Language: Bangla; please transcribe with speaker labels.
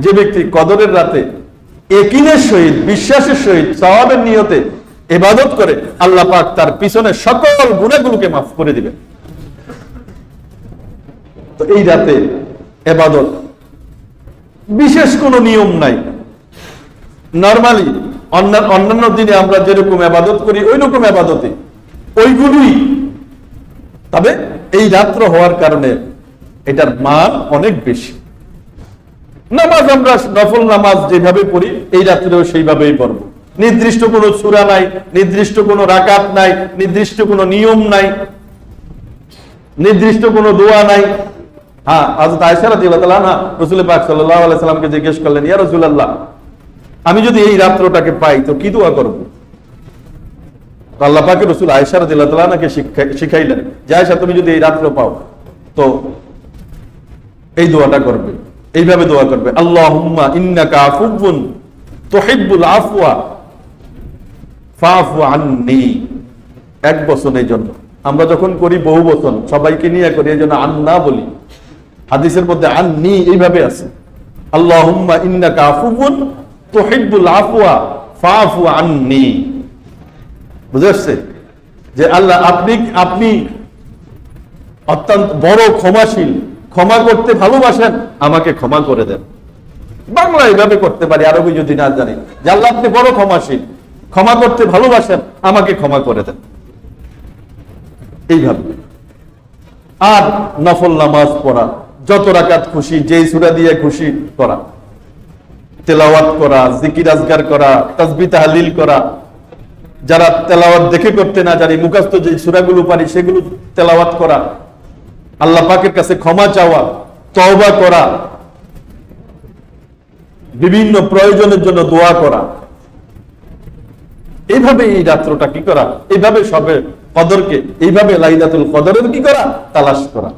Speaker 1: যে ব্যক্তি কদরের রাতে ইয়াকিনের সহিত, বিশ্বাসের সহিত, সওয়াবের নিয়তে ইবাদত করে, আল্লাহ পাক তার পিছনে সকল গুনাহগুলোকে মাফ করে দিবেন। তো এই রাতে ইবাদত বিশেষ কোনো নিয়ম নাই। নরমালি অন্যান্য দিনে আমরা যেরকম ইবাদত করি ওই রকম ইবাদতে ওইগুলোই, তবে এই রাত্র হওয়ার কারণে এটার মান অনেক বেশি। নামাজ আমরা নফল নামাজ যেভাবে পড়ি এই রাত্রেও সেইভাবেই পড়ব। নির্দিষ্ট কোনো সূরা নাই, নির্দিষ্ট কোনো রাকাত নাই, নির্দিষ্ট কোনো নিয়ম নাই, নির্দিষ্ট কোনো দোয়া নাই। হ্যাঁ, হযরত আয়েশা রাদিয়াল্লাহু তাআলা আনহা রাসূল পাক সাল্লাল্লাহু আলাইহি সাল্লামকে জিজ্ঞেস করলেন, ইয়া রাসূলুল্লাহ, আমি যদি এই রাত্রটাকে পাই তো কি দোয়া করব? আল্লাহ পাকের রাসূল আয়েশা রাদিয়াল্লাহু তাআলা আনহাকে শিখাইলেন যে আয়েশা, তুমি যদি এই রাত্র পাও তো এই দোয়াটা করবে, এইভাবে দোয়া করবে, আল্লাহুম্মা ইন্নাকা আফুউন তুহিব্বুল আফওয়া ফাফু আন্নী। এক বচন, এই জন্য আমরা যখন করি বহু বচন, সবাইকে নিয়ে করি, এই জন্য আন্না বলি। হাদিসের মধ্যে আন্নী এইভাবে আছে, আল্লাহুম্মা ইন্নাকা আফুউন তুহিব্বুল আফওয়া ফাফু আন্নী। বুঝতে পারছে যে আল্লাহ আপনি অত্যন্ত বড় ক্ষমাশীল, ক্ষমা করতে ভালোবাসেন, আমাকে ক্ষমা করে দেন। বাংলা এইভাবে করতে পারি, আরবি যদি না জানি, যে আল্লাহ আপনি বড় ক্ষমাশীল, ক্ষমা করতে ভালোবাসেন, আমাকে ক্ষমা করে দেন, এইভাবে। আর নফল নামাজ পড়া, যত রাকাত খুশি, যেই সূরা দিয়ে খুশি করা, তেলাওয়াত করা, জিকির আজগার করা, তাসবিহ তাহলিল করা। যারা তেলাওয়াত দেখে করতে না জানি, মুখস্থ যে সূরাগুলো পারি সেগুলো তেলাওয়াত করা, আল্লাহ পাকের কাছে ক্ষমা চাওয়া, তওবা করা, বিভিন্ন প্রয়োজনের জন্য দোয়া করা, এইভাবে এই রাত্রটা কি করা, এইভাবে সবে কদরকে, এইভাবে লাইলাতুল কদরের কি করা, তালাশ করা।